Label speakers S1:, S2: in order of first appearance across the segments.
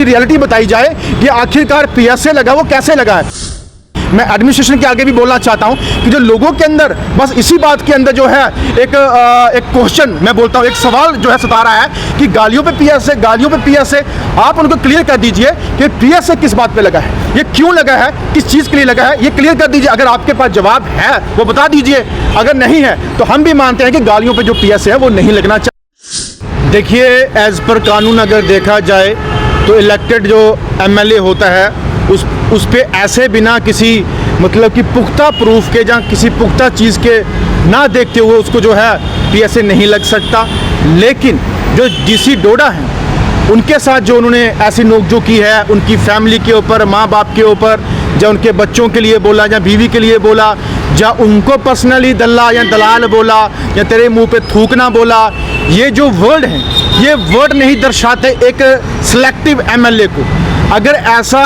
S1: Reality बताई जाए कि आखिरकार पीएसए लगा वो कैसे लगा है। मैं एडमिनिस्ट्रेशन के आगे भी बोलना चाहता हूं कि जो लोगों के अंदर बस इसी बात के अंदर जो है एक क्वेश्चन, मैं बोलता हूं एक सवाल जो है सता रहा है कि गालियों पे पीएसए, आप उनको क्लियर कर दीजिए कि पीएसए किस बात पे लगा है, ये क्यों लगा है, किस चीज़ के लिए लगा है, ये क्लियर कर दीजिए। अगर आपके पास जवाब है वो बता दीजिए, अगर नहीं है तो हम भी मानते हैं कि गालियों पर जो पीएसए है वो नहीं लगना चाहिए। देखिए, एज पर कानून अगर देखा जाए तो इलेक्टेड जो एमएलए होता है उस पे ऐसे बिना किसी मतलब कि पुख्ता प्रूफ के या किसी पुख्ता चीज़ के ना देखते हुए उसको जो है पीएसए नहीं लग सकता। लेकिन जो डीसी डोडा हैं उनके साथ जो उन्होंने ऐसी नोकझोंक की है, उनकी फैमिली के ऊपर, माँ बाप के ऊपर, या उनके बच्चों के लिए बोला, या बीवी के लिए बोला, या उनको पर्सनली दल्ला या दलाल बोला, या तेरे मुंह पे थूकना बोला, ये जो वर्ड हैं ये वर्ड नहीं दर्शाते एक सिलेक्टिव एमएलए को। अगर ऐसा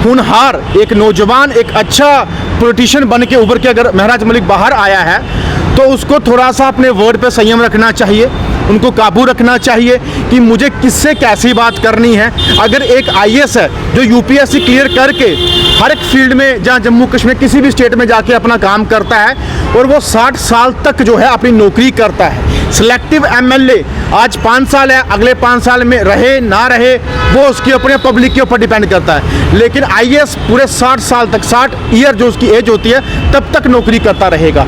S1: होनहार एक नौजवान, एक अच्छा पॉलिटिशियन बन के उभर के अगर महराज मलिक बाहर आया है तो उसको थोड़ा सा अपने वर्ड पे संयम रखना चाहिए, उनको काबू रखना चाहिए कि मुझे किससे कैसी बात करनी है। अगर एक आईएएस है जो यूपीएससी क्लियर करके हर एक फील्ड में, जहाँ जम्मू कश्मीर किसी भी स्टेट में जाके अपना काम करता है और वो 60 साल तक जो है अपनी नौकरी करता है। सिलेक्टिव एमएलए आज 5 साल है, अगले 5 साल में रहे ना रहे वो उसके अपने पब्लिक के ऊपर डिपेंड करता है। लेकिन आईएएस पूरे 60 साल तक, 60 ईयर जो उसकी एज होती है तब तक नौकरी करता रहेगा।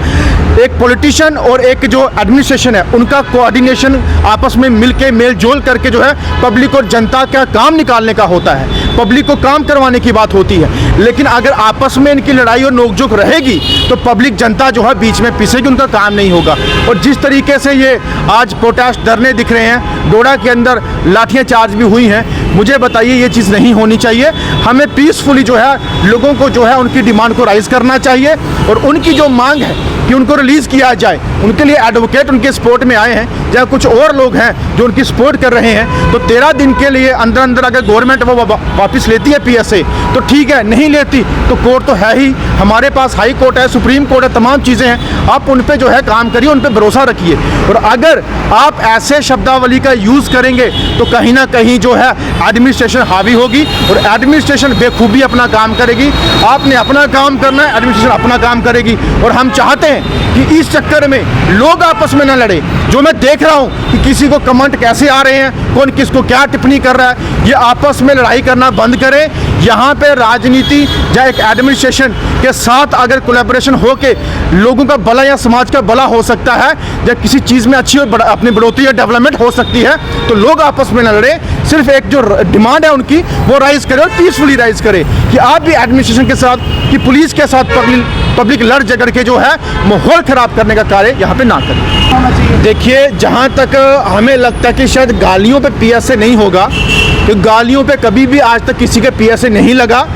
S1: एक पॉलिटिशियन और एक जो एडमिनिस्ट्रेशन है उनका कोऑर्डिनेशन आपस में मिलके मेल जोल करके जो है पब्लिक और जनता का काम निकालने का होता है, पब्लिक को काम करवाने की बात होती है। लेकिन अगर आपस में इनकी लड़ाई और नोकझोंक रहेगी तो पब्लिक जनता जो है बीच में पिसेगी, उनका काम नहीं होगा। और जिस तरीके से ये आज प्रोटेस्ट धरने दिख रहे हैं, डोडा के अंदर लाठियाँ चार्ज भी हुई हैं, मुझे बताइए ये चीज़ नहीं होनी चाहिए। हमें पीसफुली जो है लोगों को जो है उनकी डिमांड को राइज करना चाहिए और उनकी जो मांग है कि उनको रिलीज़ किया जाए, उनके लिए एडवोकेट उनके सपोर्ट में आए हैं, या कुछ और लोग हैं जो उनकी सपोर्ट कर रहे हैं। तो 13 दिन के लिए अंदर अगर गवर्नमेंट वो वापस लेती है पीएसए तो ठीक है, नहीं लेती तो कोर्ट तो है ही, हमारे पास हाई कोर्ट है, सुप्रीम कोर्ट है, तमाम चीज़ें हैं। आप उन पर जो है काम करिए, उन पर भरोसा रखिए। और अगर आप ऐसे शब्दावली का यूज़ करेंगे तो कहीं ना कहीं जो है एडमिनिस्ट्रेशन हावी होगी और एडमिनिस्ट्रेशन बेखूबी अपना काम करेगी। आपने अपना काम करना है, एडमिनिस्ट्रेशन अपना काम करेगी। और हम चाहते हैं कि इस चक्कर में लोग आपस में न लड़े। जो मैं देख रहा हूं कि किसी को कमेंट कैसे आ रहे हैं, कौन किसको क्या टिप्पणी कर रहा है, ये आपस में लड़ाई करना बंद करें। यहाँ पे राजनीति या एक एडमिनिस्ट्रेशन के साथ अगर कोलैबोरेशन हो के लोगों का भला या समाज का भला हो सकता है, या किसी चीज़ में अच्छी और अपनी बढ़ोतरी या डेवलपमेंट हो सकती है, तो लोग आपस में न लड़े। सिर्फ एक जो डिमांड है उनकी वो राइज करे और पीसफुली राइज करे कि आप भी एडमिनिस्ट्रेशन के साथ, कि पुलिस के साथ पब्लिक लड़ झगड़ के जो है माहौल ख़राब करने का कार्य यहाँ पे ना करें। देखिए, जहाँ तक हमें लगता है कि शायद गालियों पे पीएसए नहीं होगा, तो गालियों पे कभी भी आज तक किसी के पीएसए नहीं लगा।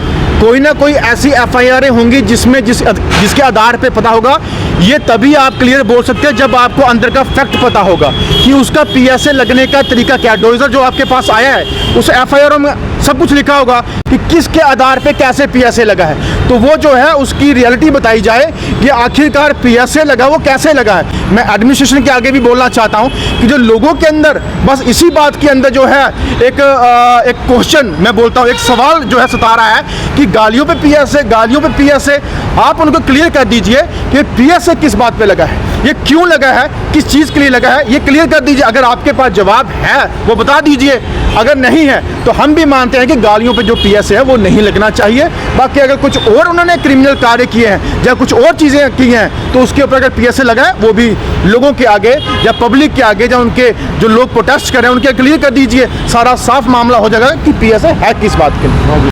S1: कोई ना कोई ऐसी एफआईआर होंगी जिसके आधार पे पता होगा। ये तभी आप क्लियर बोल सकते हैं जब आपको अंदर का फैक्ट पता होगा कि उसका पीएसए लगने का तरीका क्या है। डोजर जो आपके पास आया है उस एफआईआर में सब कुछ लिखा होगा कि किसके आधार पे कैसे पीएसए लगा है, तो वो जो है उसकी रियलिटी बताई जाए कि आखिरकार पीएसए लगा वो कैसे लगा है। मैं एडमिनिस्ट्रेशन के आगे भी बोलना चाहता हूँ कि जो लोगों के अंदर बस इसी बात के अंदर जो है एक क्वेश्चन, मैं बोलता हूँ एक सवाल जो है सता रहा है कि गालियों पे पीएसए, आप उनको क्लियर कर दीजिए कि पीएसए किस बात पे लगा है, ये क्यों लगा है, किस चीज़ के लिए लगा है, ये क्लियर कर दीजिए। अगर आपके पास जवाब है वो बता दीजिए, अगर नहीं है तो हम भी मानते हैं कि गालियों पे जो पीएसए है वो नहीं लगना चाहिए। बाकी अगर कुछ और उन्होंने क्रिमिनल कार्य किए हैं या कुछ और चीज़ें की हैं तो उसके ऊपर अगर पीएसए लगा है वो भी लोगों के आगे या पब्लिक के आगे, या उनके जो लोग प्रोटेस्ट कर रहे हैं उनके क्लियर कर दीजिए, सारा साफ मामला हो जाएगा कि पीएसए है किस बात के लिए।